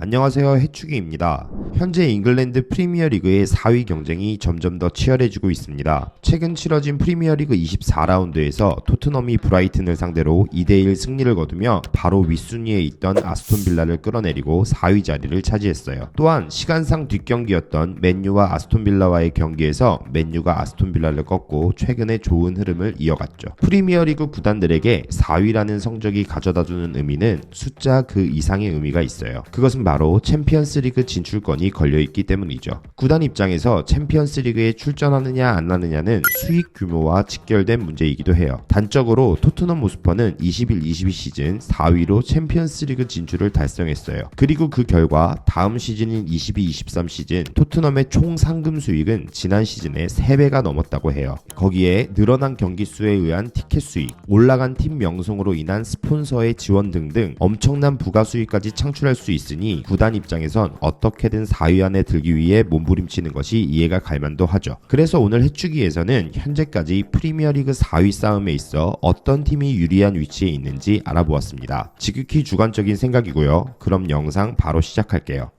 안녕하세요, 해축이입니다. 현재 잉글랜드 프리미어리그의 4위 경쟁이 점점 더 치열해지고 있습니다. 최근 치러진 프리미어리그 24라운드에서 토트넘이 브라이튼을 상대로 2대1 승리를 거두며 바로 윗순위에 있던 아스톤빌라를 끌어내리고 4위 자리를 차지했어요. 또한 시간상 뒷경기였던 맨유와 아스톤빌라와의 경기에서 맨유가 아스톤빌라를 꺾고 최근에 좋은 흐름을 이어갔죠. 프리미어리그 구단들에게 4위라는 성적이 가져다주는 의미는 숫자 그 이상의 의미가 있어요. 그것은 바로 챔피언스리그 진출권이 걸려있기 때문이죠. 구단 입장에서 챔피언스리그에 출전하느냐 안 하느냐는 수익 규모와 직결된 문제이기도 해요. 단적으로 토트넘 호스퍼는 21-22 시즌 4위로 챔피언스리그 진출을 달성했어요. 그리고 그 결과 다음 시즌인 22-23 시즌 토트넘의 총 상금 수익은 지난 시즌의 3배가 넘었다고 해요. 거기에 늘어난 경기 수에 의한 티켓 수익, 올라간 팀 명성으로 인한 스폰서의 지원 등등 엄청난 부가 수익까지 창출할 수 있으니 구단 입장에선 어떻게든 4위 안에 들기 위해 몸부림치는 것이 이해가 갈 만도 하죠. 그래서 오늘 해축이에서는 현재까지 프리미어리그 4위 싸움에 있어 어떤 팀이 유리한 위치에 있는지 알아보았습니다. 지극히 주관적인 생각이고요. 그럼 영상 바로 시작할게요.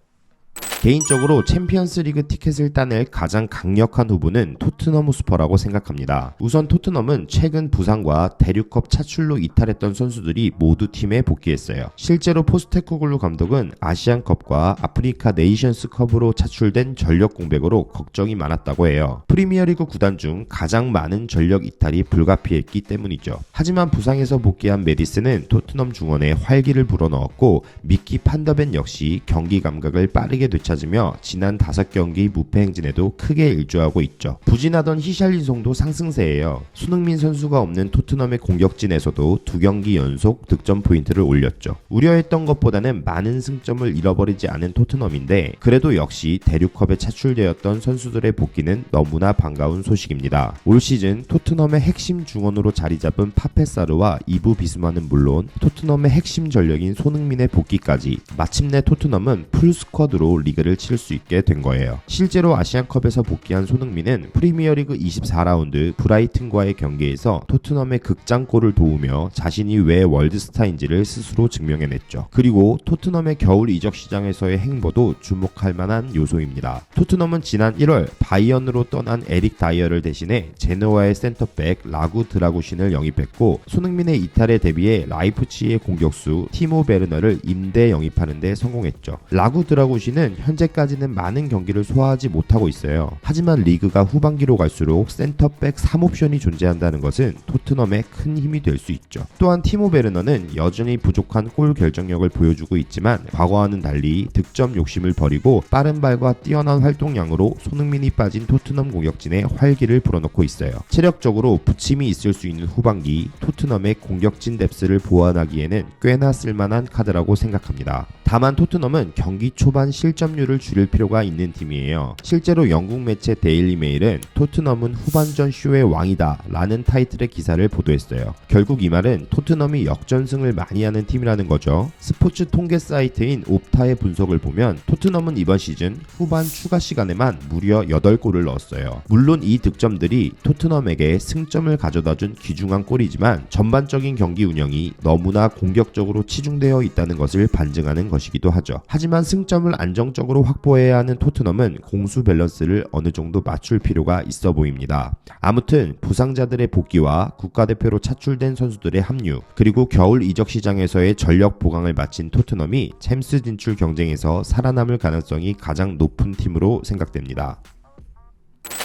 개인적으로 챔피언스리그 티켓을 따낼 가장 강력한 후보는 토트넘 호스퍼라고 생각합니다. 우선 토트넘은 최근 부상과 대륙컵 차출로 이탈했던 선수들이 모두 팀에 복귀했어요. 실제로 포스테코글루 감독은 아시안컵과 아프리카 네이션스컵으로 차출된 전력 공백으로 걱정이 많았다고 해요. 프리미어리그 구단 중 가장 많은 전력 이탈이 불가피했기 때문이죠. 하지만 부상에서 복귀한 메디슨은 토트넘 중원에 활기를 불어넣었고 미키 판더벤 역시 경기 감각을 빠르게 되찾으며 지난 5경기 무패 행진에도 크게 일조하고 있죠. 부진하던 히샬리송도 상승세예요. 손흥민 선수가 없는 토트넘의 공격진에서도 2경기 연속 득점 포인트를 올렸죠. 우려했던 것보다는 많은 승점을 잃어버리지 않은 토트넘인데 그래도 역시 대륙컵에 차출되었던 선수들의 복귀는 너무나 반가운 소식입니다. 올 시즌 토트넘의 핵심 중원으로 자리 잡은 파페사르와 이브 비스마는 물론 토트넘의 핵심 전력인 손흥민의 복귀까지 마침내 토트넘은 풀스쿼드로 리그를 치를 수 있게 된 거예요. 실제로 아시안컵에서 복귀한 손흥민은 프리미어리그 24라운드 브라이튼과의 경기에서 토트넘의 극장골을 도우며 자신이 왜 월드스타인지를 스스로 증명해냈죠. 그리고 토트넘의 겨울 이적 시장에서의 행보도 주목할 만한 요소입니다. 토트넘은 지난 1월 바이언으로 떠난 에릭 다이어를 대신해 제노아의 센터백 라구 드라구신을 영입했고 손흥민의 이탈에 대비해 라이프치히의 공격수 티모 베르너를 임대 영입하는 데 성공했죠. 라구 드라구신은 현재까지는 많은 경기를 소화하지 못하고 있어요. 하지만 리그가 후반기로 갈수록 센터백 3옵션이 존재한다는 것은 토트넘에 큰 힘이 될 수 있죠. 또한 티모 베르너는 여전히 부족한 골 결정력을 보여주고 있지만 과거와는 달리 득점 욕심을 버리고 빠른 발과 뛰어난 활동량으로 손흥민이 빠진 토트넘 공격진에 활기를 불어넣고 있어요. 체력적으로 부침이 있을 수 있는 후반기 토트넘의 공격진 뎁스를 보완하기에는 꽤나 쓸만한 카드라고 생각합니다. 다만 토트넘은 경기 초반 실점률을 줄일 필요가 있는 팀이에요. 실제로 영국 매체 데일리 메일은 토트넘은 후반전 쇼의 왕이다 라는 타이틀의 기사를 보도했어요. 결국 이 말은 토트넘이 역전승을 많이 하는 팀이라는 거죠. 스포츠 통계 사이트인 옵타의 분석을 보면 토트넘은 이번 시즌 후반 추가 시간에만 무려 8골을 넣었어요. 물론 이 득점들이 토트넘에게 승점을 가져다준 귀중한 골이지만 전반적인 경기 운영이 너무나 공격적으로 치중되어 있다는 것을 반증하는 것이기도 하죠. 하지만 승점을 안정적으로 확보해야 하는 토트넘은 공수 밸런스를 어느 정도 맞출 필요가 있어 보입니다. 아무튼 부상자들의 복귀와 국가대표로 차출된 선수들의 합류 그리고 겨울 이적 시장에서의 전력 보강을 마친 토트넘이 챔스 진출 경쟁에서 살아남을 가능성이 가장 높은 팀으로 생각됩니다.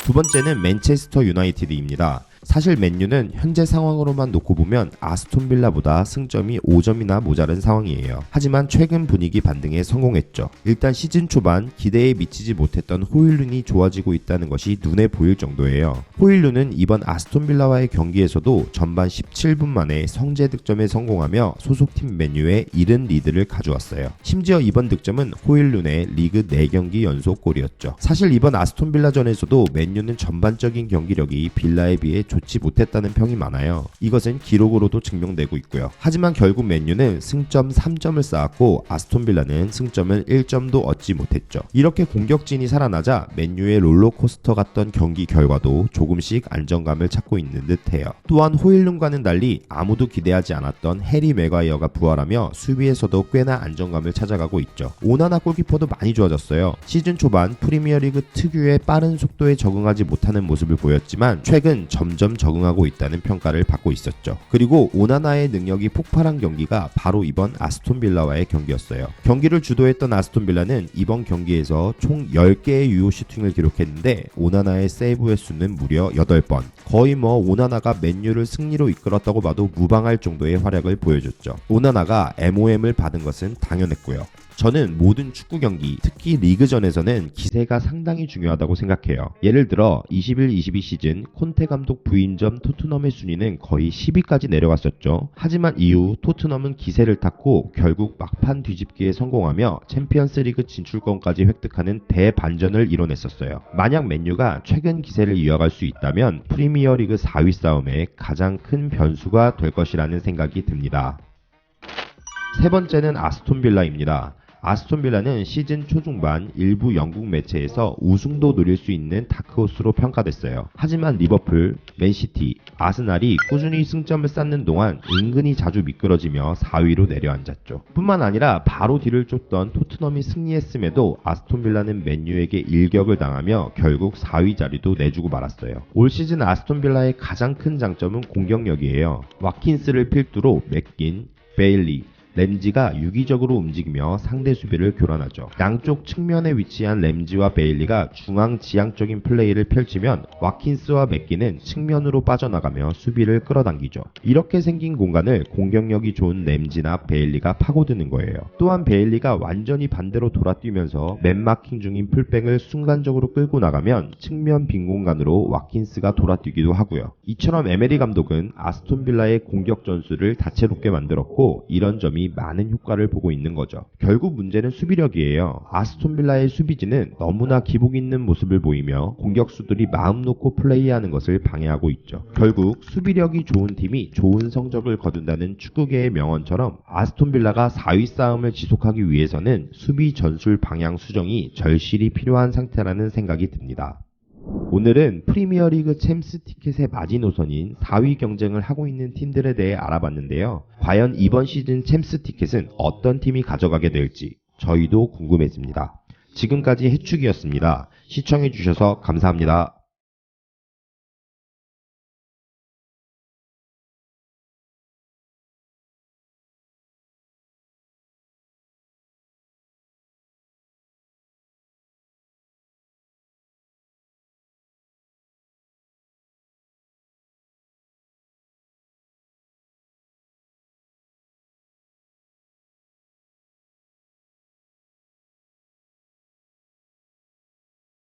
두 번째는 맨체스터 유나이티드입니다. 사실 맨유는 현재 상황으로만 놓고 보면 아스톤빌라보다 승점이 5점이나 모자른 상황이에요. 하지만 최근 분위기 반등에 성공했죠. 일단 시즌 초반 기대에 미치지 못했던 호일룬이 좋아지고 있다는 것이 눈에 보일 정도예요. 호일룬은 이번 아스톤빌라와의 경기에서도 전반 17분 만에 성재 득점에 성공하며 소속팀 맨유에 이른 리드를 가져왔어요. 심지어 이번 득점은 호일룬의 리그 4경기 연속 골이었죠. 사실 이번 아스톤빌라전에서도 맨유는 전반적인 경기력이 빌라에 비해 좋지 못했다는 평이 많아요. 이것은 기록으로도 증명되고 있고요. 하지만 결국 맨유는 승점 3점을 쌓았고 아스톤빌라는 승점을 1점도 얻지 못했죠. 이렇게 공격진이 살아나자 맨유의 롤러코스터 같던 경기 결과도 조금씩 안정감을 찾고 있는 듯해요. 또한 호일룬과는 달리 아무도 기대하지 않았던 해리 맥과이어가 부활하며 수비에서도 꽤나 안정감을 찾아가고 있죠. 오나나 골키퍼도 많이 좋아졌어요. 시즌 초반 프리미어리그 특유의 빠른 속도에 적응하지 못하는 모습을 보였지만 최근 점점 적응하고 있다는 평가를 받고 있었죠. 그리고 오나나의 능력이 폭발한 경기가 바로 이번 아스톤빌라와의 경기였어요. 경기를 주도했던 아스톤빌라는 이번 경기에서 총 10개의 유효 슈팅을 기록했는데 오나나의 세이브 횟수는 무려 8번. 거의 오나나가 맨유를 승리로 이끌었다고 봐도 무방할 정도의 활약을 보여줬죠. 오나나가 MOM을 받은 것은 당연했고요. 저는 모든 축구 경기, 특히 리그전에서는 기세가 상당히 중요하다고 생각해요. 예를 들어 21-22 시즌 콘테 감독 부임전 토트넘의 순위는 거의 10위까지 내려갔었죠. 하지만 이후 토트넘은 기세를 탔고 결국 막판 뒤집기에 성공하며 챔피언스리그 진출권까지 획득하는 대반전을 이뤄냈었어요. 만약 맨유가 최근 기세를 이어갈 수 있다면 프리미어리그 4위 싸움에 가장 큰 변수가 될 것이라는 생각이 듭니다. 세 번째는 아스톤빌라입니다. 아스톤빌라는 시즌 초중반 일부 영국 매체에서 우승도 노릴 수 있는 다크호스로 평가됐어요. 하지만 리버풀, 맨시티, 아스날이 꾸준히 승점을 쌓는 동안 은근히 자주 미끄러지며 4위로 내려앉았죠. 뿐만 아니라 바로 뒤를 쫓던 토트넘이 승리했음에도 아스톤빌라는 맨유에게 일격을 당하며 결국 4위 자리도 내주고 말았어요. 올 시즌 아스톤빌라의 가장 큰 장점은 공격력이에요. 와킨스를 필두로 맥긴, 베일리, 램지가 유기적으로 움직이며 상대 수비를 교란하죠. 양쪽 측면에 위치한 램지와 베일리가 중앙 지향적인 플레이를 펼치면 와킨스와 맥기는 측면으로 빠져나가며 수비를 끌어당기죠. 이렇게 생긴 공간을 공격력이 좋은 램지나 베일리가 파고드는 거예요. 또한 베일리가 완전히 반대로 돌아뛰면서 맨마킹 중인 풀백을 순간적으로 끌고 나가면 측면 빈 공간으로 와킨스가 돌아뛰기도 하고요. 이처럼 에메리 감독은 아스톤빌라의 공격 전술을 다채롭게 만들었고 이런 점이 많은 효과를 보고 있는 거죠. 결국 문제는 수비력이에요. 아스톤빌라의 수비진은 너무나 기복 있는 모습을 보이며 공격수들이 마음 놓고 플레이하는 것을 방해하고 있죠. 결국 수비력이 좋은 팀이 좋은 성적을 거둔다는 축구계의 명언처럼 아스톤빌라가 4위 싸움을 지속하기 위해서는 수비 전술 방향 수정이 절실히 필요한 상태라는 생각이 듭니다. 오늘은 프리미어리그 챔스 티켓의 마지노선인 4위 경쟁을 하고 있는 팀들에 대해 알아봤는데요. 과연 이번 시즌 챔스 티켓은 어떤 팀이 가져가게 될지 저희도 궁금해집니다. 지금까지 해축이었습니다. 시청해주셔서 감사합니다.